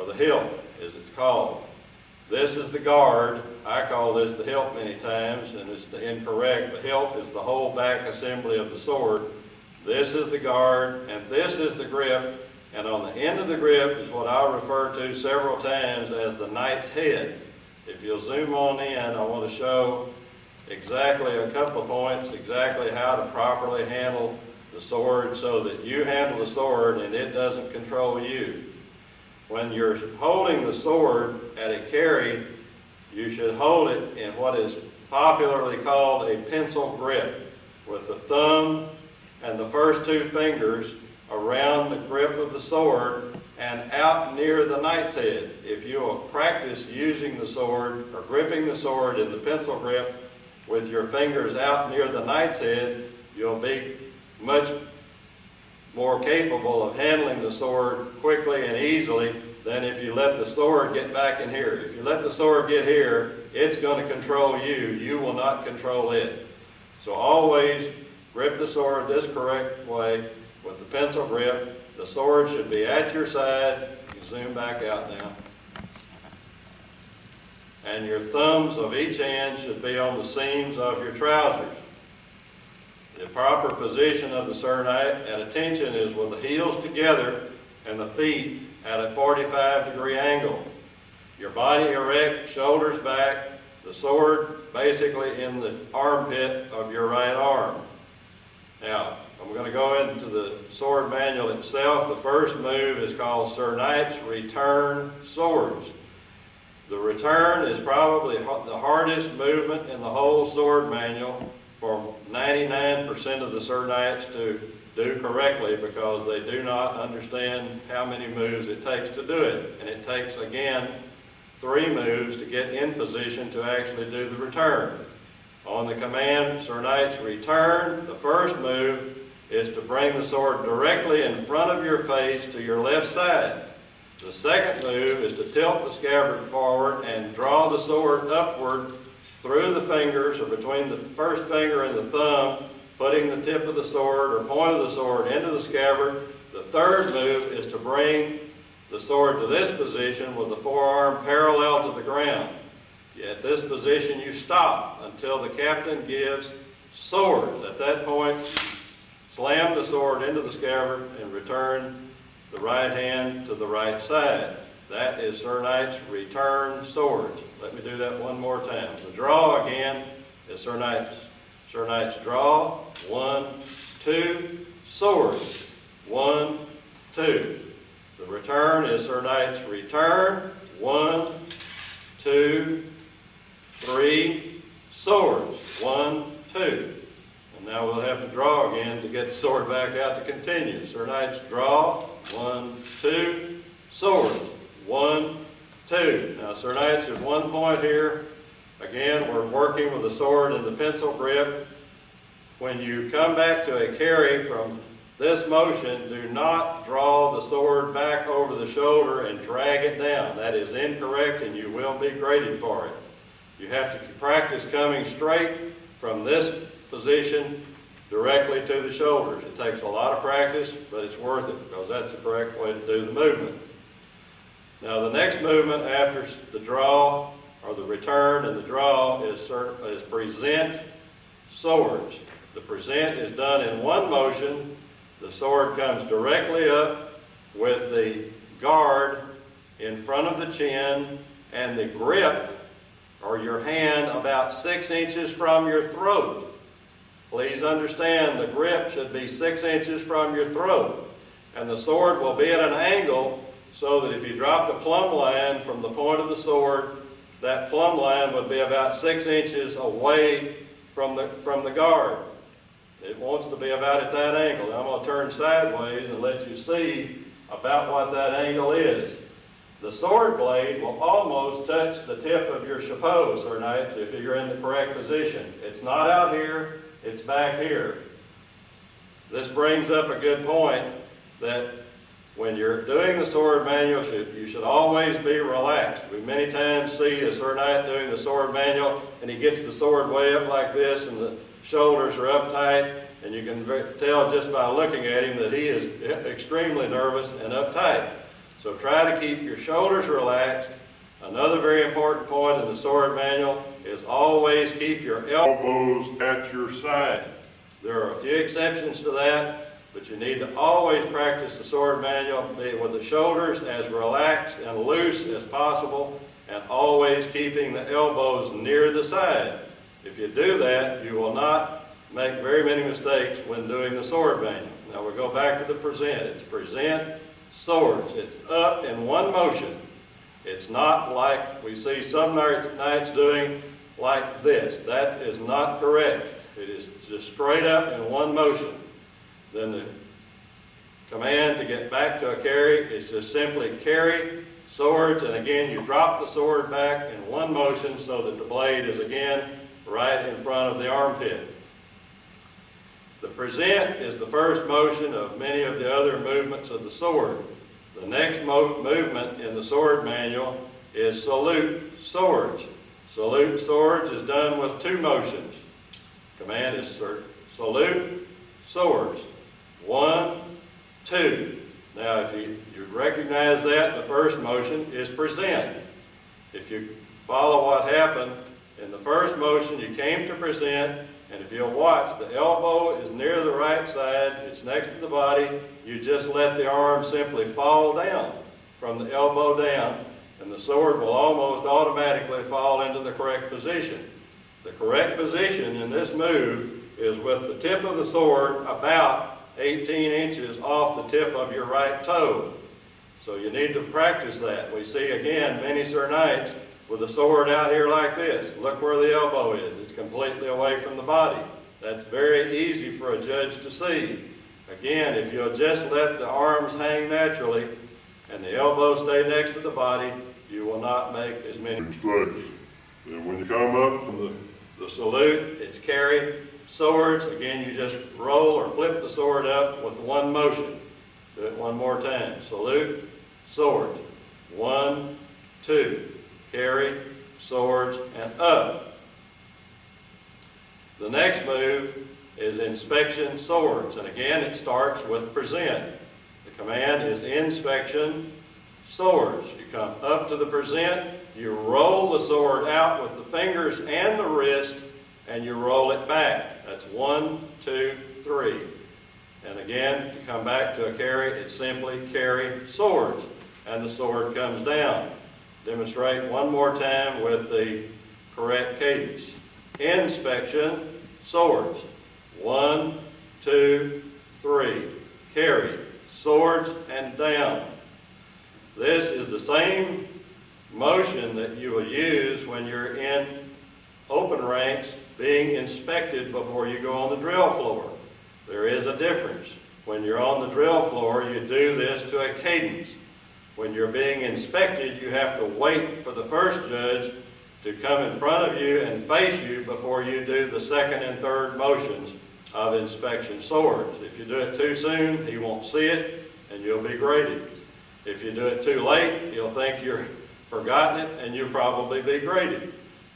or the hilt, as it's called. This is the guard. I call this the hilt many times, and it's incorrect. The hilt is the whole back assembly of the sword. This is the guard, and this is the grip, and on the end of the grip is what I'll refer to several times as the knight's head. If you'll zoom on in, I want to show exactly a couple of points, exactly how to properly handle the sword so that you handle the sword and it doesn't control you. When you're holding the sword at a carry, you should hold it in what is popularly called a pencil grip, with the thumb and the first two fingers around the grip of the sword and out near the knight's head. If you will practice using the sword or gripping the sword in the pencil grip with your fingers out near the knight's head, you'll be much more capable of handling the sword quickly and easily than if you let the sword get back in here. If you let the sword get here, it's going to control you. You will not control it. So always grip the sword this correct way with the pencil grip. The sword should be at your side. You can zoom back out now. And your thumbs of each hand should be on the seams of your trousers. The proper position of the Sir Knight at attention is with the heels together and the feet at a 45-degree angle. Your body erect, shoulders back, the sword basically in the armpit of your right arm. Now, I'm going to go into the sword manual itself. The first move is called Sir Knight's Return Swords. The return is probably the hardest movement in the whole sword manual for 99% of the Sir Knights to do correctly, because they do not understand how many moves it takes to do it. And it takes, again, 3 moves to get in position to actually do the return. On the command, Sir Knight's Return, the first move is to bring the sword directly in front of your face to your left side. The second move is to tilt the scabbard forward and draw the sword upward through the fingers, or between the first finger and the thumb, putting the tip of the sword or point of the sword into the scabbard. The third move is to bring the sword to this position with the forearm parallel to the ground. At this position you stop until the captain gives swords. At that point, slam the sword into the scabbard and return the right hand to the right side. That is Sir Knight's Return Swords. Let me do that one more time. The draw again is Sir Knight's draw. 1, 2, swords. 1, 2. The return is Sir Knight's Return. 1, 2, 3, swords. 1, 2. And now we'll have to draw again to get the sword back out to continue. Sir Knight's draw. 1, 2, swords. 1, 2. Now Sir Knights, there's one point here. Again, we're working with the sword in the pencil grip. When you come back to a carry from this motion, do not draw the sword back over the shoulder and drag it down. That is incorrect, and you will be graded for it. You have to practice coming straight from this position directly to the shoulders. It takes a lot of practice, but it's worth it, because that's the correct way to do the movement. Now the next movement after the draw, or the return and the draw, is present swords. The present is done in one motion. The sword comes directly up with the guard in front of the chin and the grip, or your hand, about 6 inches from your throat. Please understand, the grip should be 6 inches from your throat. And the sword will be at an angle so that if you drop the plumb line from the point of the sword, that plumb line would be about 6 inches away from the guard. It wants to be about at that angle. Now I'm going to turn sideways and let you see about what that angle is. The sword blade will almost touch the tip of your chapeau, Sir Knights, if you're in the correct position. It's not out here, it's back here. This brings up a good point, that when you're doing the sword manual, you should always be relaxed. We many times see a Sir Knight doing the sword manual, and he gets the sword way up like this, and the shoulders are uptight, and you can tell just by looking at him that he is extremely nervous and uptight. So try to keep your shoulders relaxed. Another very important point in the sword manual is always keep your elbows at your side. There are a few exceptions to that, but you need to always practice the sword manual with the shoulders as relaxed and loose as possible, and always keeping the elbows near the side. If you do that, you will not make very many mistakes when doing the sword manual. Now we'll go back to the present. It's present swords. It's up in one motion. It's not like we see some knights doing like this. That is not correct. It is just straight up in one motion. Then the command to get back to a carry is just simply carry swords, and again you drop the sword back in one motion so that the blade is again right in front of the armpit. The present is the first motion of many of the other movements of the sword. The next movement in the sword manual is salute swords. Salute swords is done with two motions. Command is salute swords. 1, 2. Now if you recognize that, the first motion is present. If you follow what happened, in the first motion you came to present, and if you'll watch, the elbow is near the right side, it's next to the body, you just let the arm simply fall down from the elbow down, and the sword will almost automatically fall into the correct position. The correct position in this move is with the tip of the sword about 18 inches off the tip of your right toe. So you need to practice that. We see again many Sir Knights with the sword out here like this. Look where the elbow is. It's completely away from the body. That's very easy for a judge to see. Again, if you'll just let the arms hang naturally and the elbow stay next to the body, you will not make as many mistakes. And when you come up from the salute, it's carry swords. Again, you just roll or flip the sword up with one motion. Do it one more time. Salute, sword. 1, 2. Carry, swords, and up. The next move is inspection swords. And again, it starts with present. The command is inspection swords. You come up to the present, you roll the sword out with the fingers and the wrist, and you roll it back. That's 1, 2, 3. And again, to come back to a carry, it's simply carry swords. And the sword comes down. Demonstrate one more time with the correct cadence. Inspection swords. 1, 2, 3. Carry swords and down. This is the same motion that you will use when you're in open ranks being inspected before you go on the drill floor. There is a difference. When you're on the drill floor, you do this to a cadence. When you're being inspected, you have to wait for the first judge to come in front of you and face you before you do the second and third motions of inspection swords. If you do it too soon, he won't see it and you'll be graded. If you do it too late, he'll think you've forgotten it and you'll probably be graded.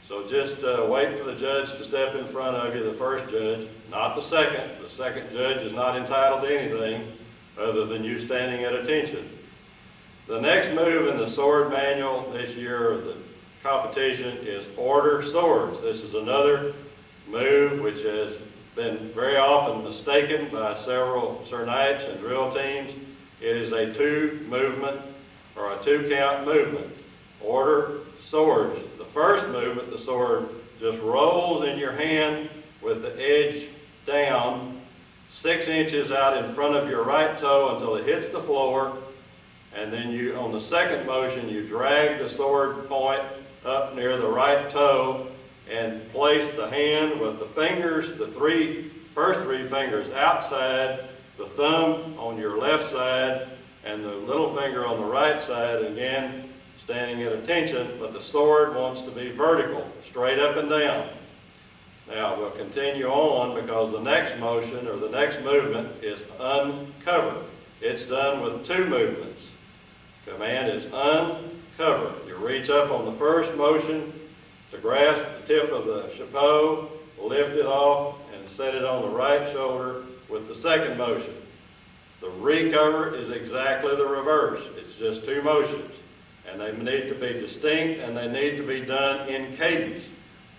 So just wait for the judge to step in front of you, the first judge, not the second. The second judge is not entitled to anything other than you standing at attention. The next move in the sword manual this year, or the competition, is order swords. This is another move which has been very often mistaken by several Sir Knights and drill teams. It is a two-movement or a two-count movement. Order swords. The first movement, the sword just rolls in your hand with the edge down 6 inches out in front of your right toe until it hits the floor. And then you, on the second motion, you drag the sword point up near the right toe and place the hand with the fingers, the first three fingers outside, the thumb on your left side, and the little finger on the right side, again, standing at attention, but the sword wants to be vertical, straight up and down. Now, we'll continue on because the next motion, or the next movement, is uncover. It's done with two movements. Command is uncover. You reach up on the first motion to grasp the tip of the chapeau, lift it off, and set it on the right shoulder with the second motion. The recover is exactly the reverse. It's It's just two motions. And they need to be distinct, and they need to be done in cadence.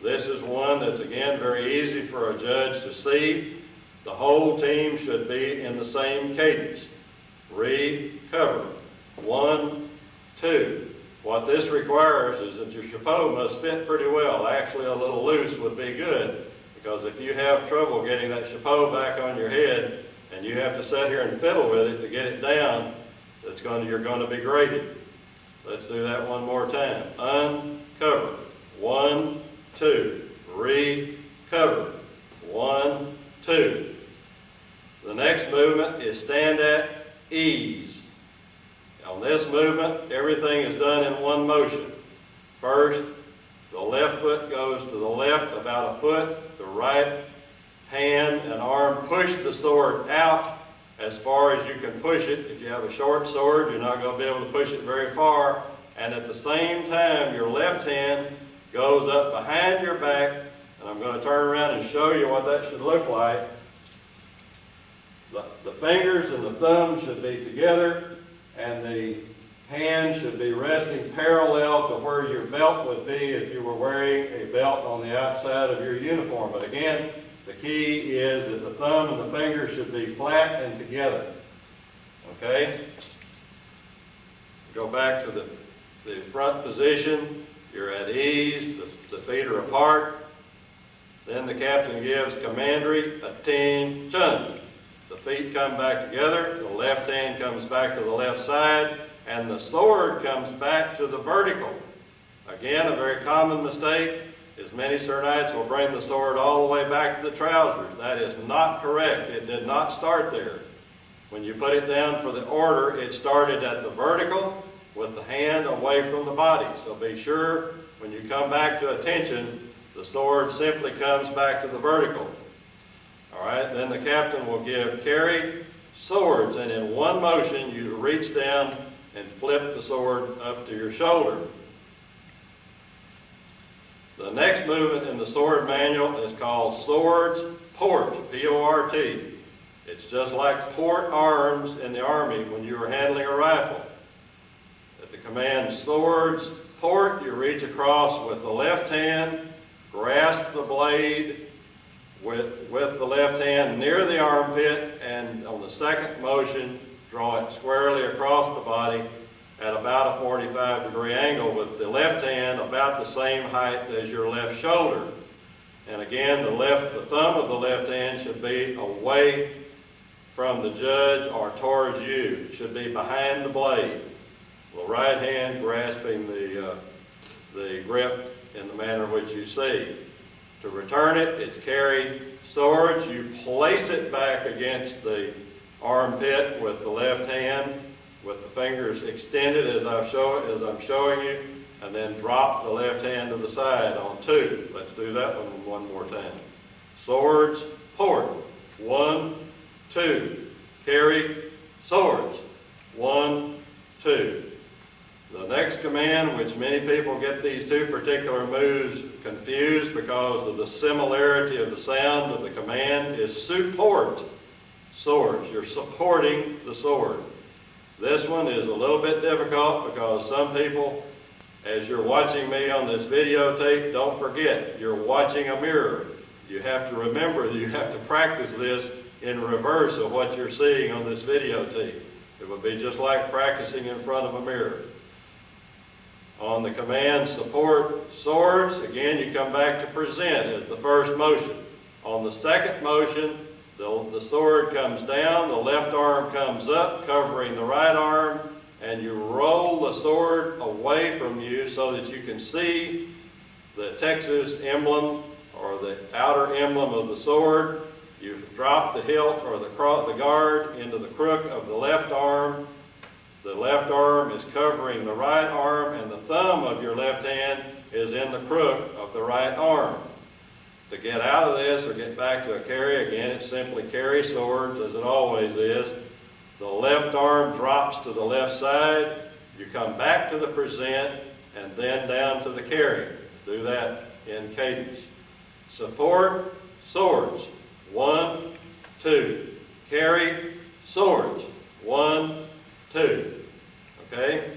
This is one that's, again, very easy for a judge to see. The whole team should be in the same cadence. Recover. 1, 2. What this requires is that your chapeau must fit pretty well. Actually, a little loose would be good, because if you have trouble getting that chapeau back on your head, and you have to sit here and fiddle with it to get it down, you're going to be graded. Let's do that one more time. Uncover. 1, 2. Recover. 1, 2. The next movement is stand at ease. On this movement, everything is done in one motion. First, the left foot goes to the left about a foot. The right hand and arm push the sword out as far as you can push it. If you have a short sword, you're not going to be able to push it very far. And at the same time, your left hand goes up behind your back. And I'm going to turn around and show you what that should look like. The fingers and the thumb should be together, and the hand should be resting parallel to where your belt would be if you were wearing a belt on the outside of your uniform. But again, the key is that the thumb and the finger should be flat and together. Okay? Go back to the front position. You're at ease. The feet are apart. Then the captain gives commandery, attention. The feet come back together. The left hand comes back to the left side. And the sword comes back to the vertical. Again, a very common mistake is many Sir Knights will bring the sword all the way back to the trousers. That is not correct. It did not start there. When you put it down for the order, it started at the vertical with the hand away from the body. So be sure when you come back to attention, the sword simply comes back to the vertical. All right, then the captain will give carry swords, and in one motion you reach down and flip the sword up to your shoulder. The next movement in the sword manual is called swords port, P-O-R-T. It's just like port arms in the Army when you were handling a rifle. At the command swords port, you reach across with the left hand, grasp the blade with the left hand near the armpit, and on the second motion, draw it squarely across the body at about a 45-degree angle with the left hand about the same height as your left shoulder. And again, the thumb of the left hand should be away from the judge or towards you. It should be behind the blade. The right hand grasping the grip in the manner which you see. To return it, it's carry swords. You place it back against the armpit with the left hand, with the fingers extended as I'm showing you, and then drop the left hand to the side on 2. Let's do that one more time. Swords, port. 1, 2. Carry swords. 1, 2. The next command, which many people get these two particular moves confused because of the similarity of the sound of the command, is support swords. You're supporting the sword. This one is a little bit difficult because some people, as you're watching me on this videotape, don't forget, you're watching a mirror. You have to remember that you have to practice this in reverse of what you're seeing on this videotape. It would be just like practicing in front of a mirror. On the command support swords, again you come back to present as the first motion. On the second motion, the sword comes down, the left arm comes up, covering the right arm, and you roll the sword away from you so that you can see the Texas emblem or the outer emblem of the sword. You drop the hilt or the guard into the crook of the left arm. The left arm is covering the right arm, and the thumb of your left hand is in the crook of the right arm. To get out of this or get back to a carry, again, it's simply carry swords, as it always is. The left arm drops to the left side. You come back to the present, and then down to the carry. Do that in cadence. Support swords. 1, 2. Carry swords. 1, 2. Okay?